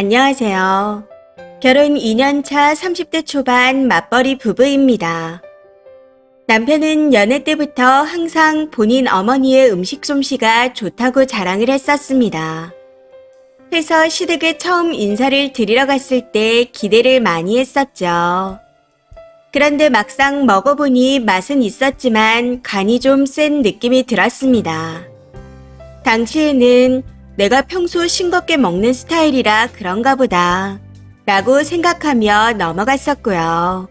안녕하세요. 결혼 2년 차 30대 초반 맞벌이 부부입니다. 남편은 연애 때부터 항상 본인 어머니의 음식 솜씨가 좋다고 자랑을 했었습니다. 회사 시댁에 처음 인사를 드리러 갔을 때 기대를 많이 했었죠. 그런데 막상 먹어보니 맛은 있었지만 간이 좀 센 느낌이 들었습니다. 당시에는 내가 평소 싱겁게 먹는 스타일이라 그런가 보다 라고 생각하며 넘어갔었고요.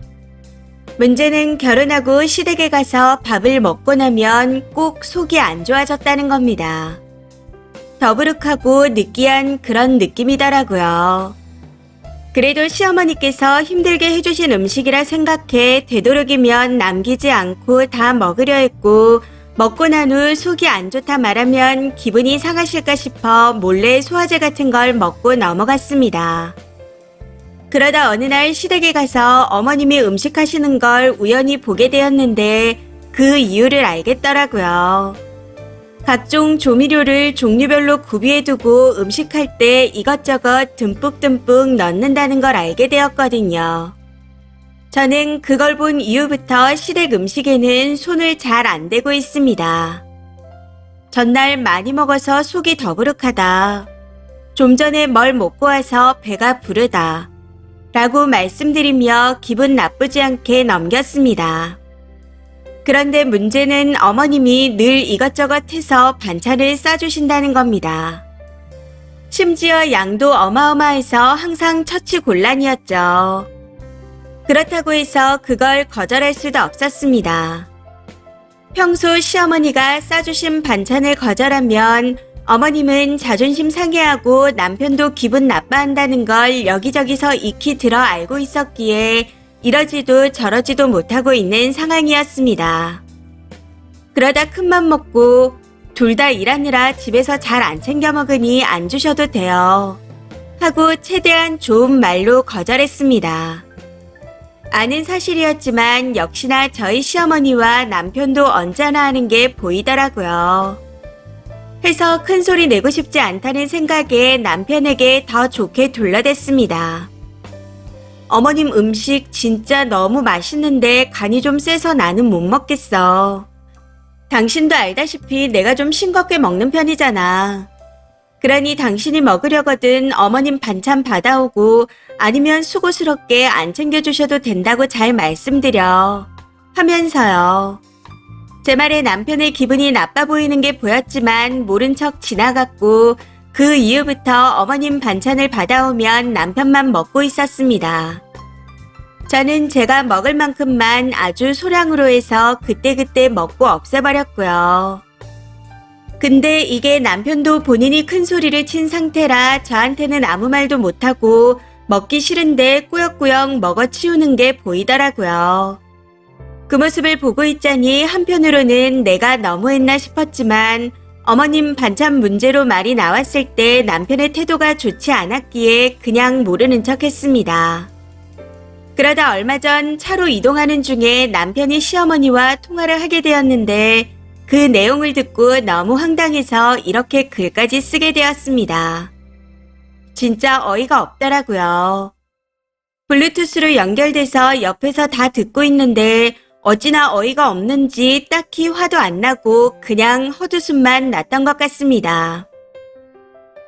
문제는 결혼하고 시댁에 가서 밥을 먹고 나면 꼭 속이 안 좋아졌다는 겁니다. 더부룩하고 느끼한 그런 느낌이더라고요. 그래도 시어머니께서 힘들게 해주신 음식이라 생각해 되도록이면 남기지 않고 다 먹으려 했고, 먹고 난 후 속이 안 좋다 말하면 기분이 상하실까 싶어 몰래 소화제 같은 걸 먹고 넘어갔습니다. 그러다 어느 날 시댁에 가서 어머님이 음식하시는 걸 우연히 보게 되었는데 그 이유를 알겠더라고요. 각종 조미료를 종류별로 구비해두고 음식할 때 이것저것 듬뿍듬뿍 넣는다는 걸 알게 되었거든요. 저는 그걸 본 이후부터 시댁 음식에는 손을 잘 안 대고 있습니다. 전날 많이 먹어서 속이 더부룩하다. 좀 전에 뭘 먹고 와서 배가 부르다. 라고 말씀드리며 기분 나쁘지 않게 넘겼습니다. 그런데 문제는 어머님이 늘 이것저것 해서 반찬을 싸주신다는 겁니다. 심지어 양도 어마어마해서 항상 처치곤란이었죠. 그렇다고 해서 그걸 거절할 수도 없었습니다. 평소 시어머니가 싸주신 반찬을 거절하면 어머님은 자존심 상해하고 남편도 기분 나빠한다는 걸 여기저기서 익히 들어 알고 있었기에 이러지도 저러지도 못하고 있는 상황이었습니다. 그러다 큰맘 먹고 둘 다 일하느라 집에서 잘 안 챙겨 먹으니 안 주셔도 돼요. 하고 최대한 좋은 말로 거절했습니다. 아는 사실이었지만 역시나 저희 시어머니와 남편도 언짢아 하는 게 보이더라고요. 해서 큰 소리 내고 싶지 않다는 생각에 남편에게 더 좋게 둘러댔습니다. 어머님 음식 진짜 너무 맛있는데 간이 좀 세서 나는 못 먹겠어. 당신도 알다시피 내가 좀 싱겁게 먹는 편이잖아. 그러니 당신이 먹으려거든 어머님 반찬 받아오고 아니면 수고스럽게 안 챙겨주셔도 된다고 잘 말씀드려. 하면서요. 제 말에 남편의 기분이 나빠 보이는 게 보였지만 모른 척 지나갔고 그 이후부터 어머님 반찬을 받아오면 남편만 먹고 있었습니다. 저는 제가 먹을 만큼만 아주 소량으로 해서 그때그때 먹고 없애버렸고요. 근데 이게 남편도 본인이 큰 소리를 친 상태라 저한테는 아무 말도 못하고 먹기 싫은데 꾸역꾸역 먹어치우는 게 보이더라고요. 그 모습을 보고 있자니 한편으로는 내가 너무했나 싶었지만 어머님 반찬 문제로 말이 나왔을 때 남편의 태도가 좋지 않았기에 그냥 모르는 척 했습니다. 그러다 얼마 전 차로 이동하는 중에 남편이 시어머니와 통화를 하게 되었는데 그 내용을 듣고 너무 황당해서 이렇게 글까지 쓰게 되었습니다. 진짜 어이가 없더라고요. 블루투스로 연결돼서 옆에서 다 듣고 있는데 어찌나 어이가 없는지 딱히 화도 안 나고 그냥 헛웃음만 났던 것 같습니다.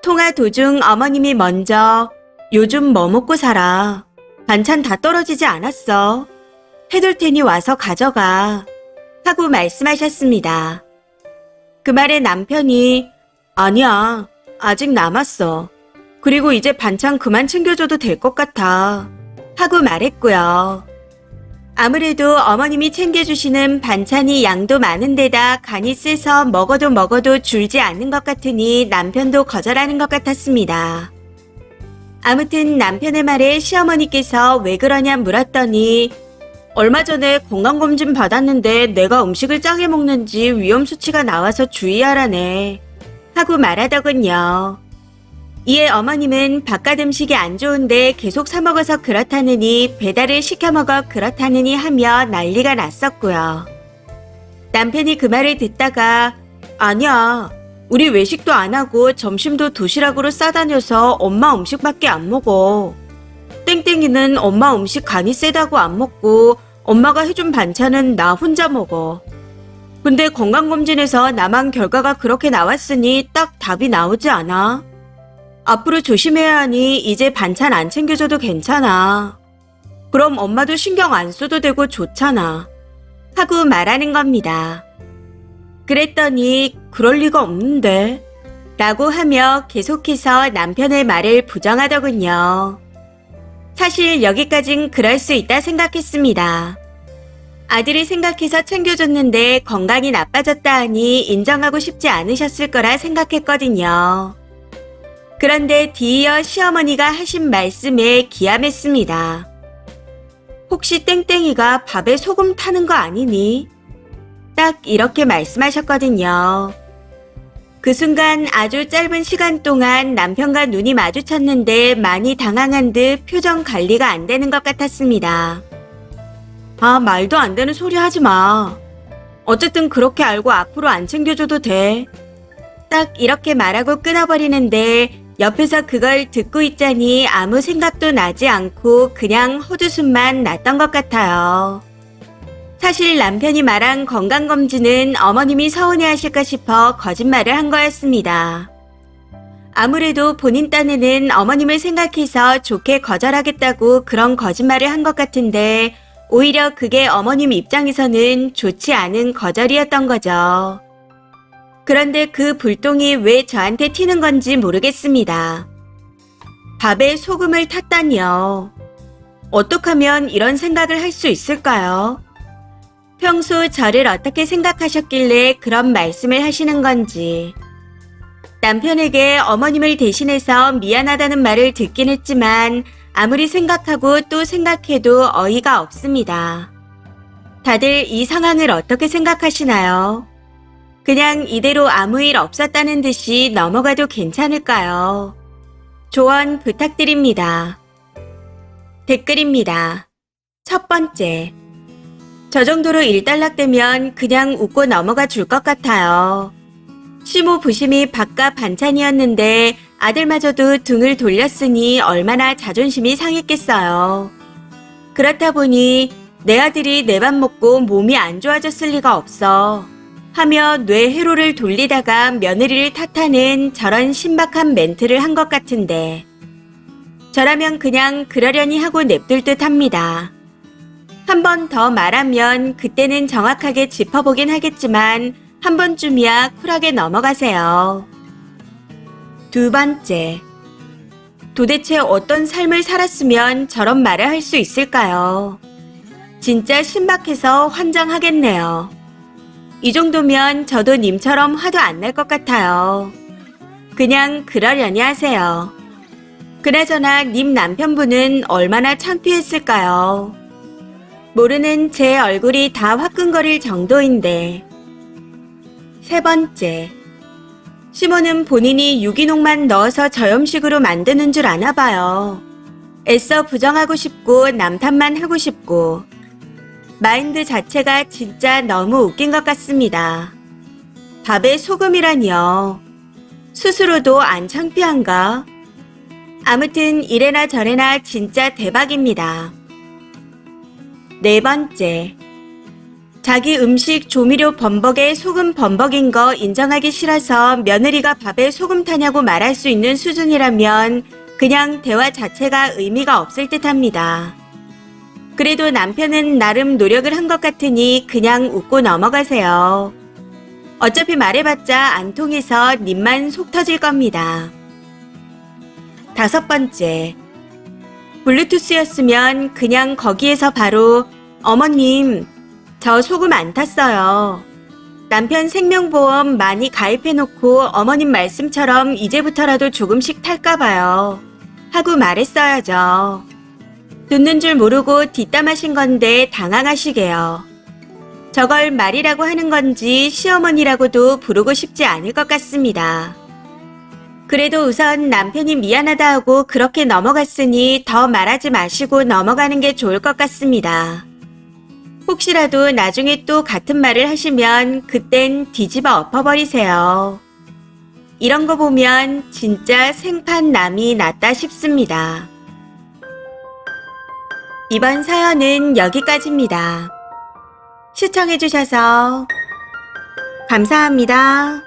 통화 도중 어머님이 먼저 요즘 뭐 먹고 살아? 반찬 다 떨어지지 않았어? 해둘 테니 와서 가져가. 하고 말씀하셨습니다. 그 말에 남편이 아니야, 아직 남았어. 그리고 이제 반찬 그만 챙겨줘도 될 것 같아. 하고 말했고요. 아무래도 어머님이 챙겨주시는 반찬이 양도 많은 데다 간이 세서 먹어도 줄지 않는 것 같으니 남편도 거절하는 것 같았습니다. 아무튼 남편의 말에 시어머니께서 왜 그러냐 물었더니 얼마 전에 건강검진 받았는데 내가 음식을 짜게 먹는지 위험 수치가 나와서 주의하라네. 하고 말하더군요. 이에 어머님은 바깥 음식이 안 좋은데 계속 사 먹어서 그렇다느니 배달을 시켜 먹어 그렇다느니 하며 난리가 났었고요. 남편이 그 말을 듣다가 아니야, 우리 외식도 안 하고 점심도 도시락으로 싸다녀서 엄마 음식밖에 안 먹어. 땡땡이는 엄마 음식 간이 세다고 안 먹고 엄마가 해준 반찬은 나 혼자 먹어. 근데 건강검진에서 나만 결과가 그렇게 나왔으니 딱 답이 나오지 않아. 앞으로 조심해야 하니 이제 반찬 안 챙겨줘도 괜찮아. 그럼 엄마도 신경 안 써도 되고 좋잖아. 하고 말하는 겁니다. 그랬더니 그럴 리가 없는데 라고 하며 계속해서 남편의 말을 부정하더군요. 사실 여기까진 그럴 수 있다 생각했습니다. 아들이 생각해서 챙겨줬는데 건강이 나빠졌다 하니 인정하고 싶지 않으셨을 거라 생각했거든요. 그런데 뒤이어 시어머니가 하신 말씀에 기함했습니다. 혹시 땡땡이가 밥에 소금 타는 거 아니니? 딱 이렇게 말씀하셨거든요. 그 순간 아주 짧은 시간 동안 남편과 눈이 마주쳤는데 많이 당황한 듯 표정 관리가 안 되는 것 같았습니다. 아, 말도 안 되는 소리 하지 마. 어쨌든 그렇게 알고 앞으로 안 챙겨줘도 돼. 딱 이렇게 말하고 끊어버리는데 옆에서 그걸 듣고 있자니 아무 생각도 나지 않고 그냥 헛웃음만 났던 것 같아요. 사실 남편이 말한 건강검진은 어머님이 서운해하실까 싶어 거짓말을 한 거였습니다. 아무래도 본인 딴에는 어머님을 생각해서 좋게 거절하겠다고 그런 거짓말을 한 것 같은데 오히려 그게 어머님 입장에서는 좋지 않은 거절이었던 거죠. 그런데 그 불똥이 왜 저한테 튀는 건지 모르겠습니다. 밥에 소금을 탔다니요. 어떻게 하면 이런 생각을 할 수 있을까요? 평소 저를 어떻게 생각하셨길래 그런 말씀을 하시는 건지. 남편에게 어머님을 대신해서 미안하다는 말을 듣긴 했지만 아무리 생각하고 또 생각해도 어이가 없습니다. 다들 이 상황을 어떻게 생각하시나요? 그냥 이대로 아무 일 없었다는 듯이 넘어가도 괜찮을까요? 조언 부탁드립니다. 댓글입니다. 첫 번째. 저 정도로 일단락되면 그냥 웃고 넘어가 줄 것 같아요. 시모 부심이 밥과 반찬이었는데 아들마저도 등을 돌렸으니 얼마나 자존심이 상했겠어요. 그렇다 보니 내 아들이 내 밥 먹고 몸이 안 좋아졌을 리가 없어 하며 뇌 회로를 돌리다가 며느리를 탓하는 저런 신박한 멘트를 한 것 같은데 저라면 그냥 그러려니 하고 냅둘 듯 합니다. 한 번 더 말하면 그때는 정확하게 짚어보긴 하겠지만 한 번쯤이야 쿨하게 넘어가세요. 두 번째. 도대체 어떤 삶을 살았으면 저런 말을 할 수 있을까요? 진짜 신박해서 환장하겠네요. 이 정도면 저도 님처럼 화도 안 날 것 같아요. 그냥 그러려니 하세요. 그나저나 님 남편분은 얼마나 창피했을까요? 모르는 제 얼굴이 다 화끈거릴 정도인데. 세 번째. 시모는 본인이 유기농만 넣어서 저염식으로 만드는 줄 아나 봐요. 애써 부정하고 싶고 남 탓만 하고 싶고. 마인드 자체가 진짜 너무 웃긴 것 같습니다. 밥에 소금이라니요. 스스로도 안 창피한가? 아무튼 이래나 저래나 진짜 대박입니다. 네 번째. 자기 음식 조미료 범벅에 소금 범벅인 거 인정하기 싫어서 며느리가 밥에 소금 타냐고 말할 수 있는 수준이라면 그냥 대화 자체가 의미가 없을 듯합니다. 그래도 남편은 나름 노력을 한 것 같으니 그냥 웃고 넘어가세요. 어차피 말해봤자 안 통해서 님만 속 터질 겁니다. 다섯 번째. 블루투스였으면 그냥 거기에서 바로 어머님, 저 소금 안 탔어요. 남편 생명보험 많이 가입해놓고 어머님 말씀처럼 이제부터라도 조금씩 탈까봐요. 하고 말했어야죠. 듣는 줄 모르고 뒷담하신 건데 당황하시게요. 저걸 말이라고 하는 건지 시어머니라고도 부르고 싶지 않을 것 같습니다. 그래도 우선 남편이 미안하다 하고 그렇게 넘어갔으니 더 말하지 마시고 넘어가는 게 좋을 것 같습니다. 혹시라도 나중에 또 같은 말을 하시면 그땐 뒤집어 엎어버리세요. 이런 거 보면 진짜 생판 남이 낫다 싶습니다. 이번 사연은 여기까지입니다. 시청해주셔서 감사합니다.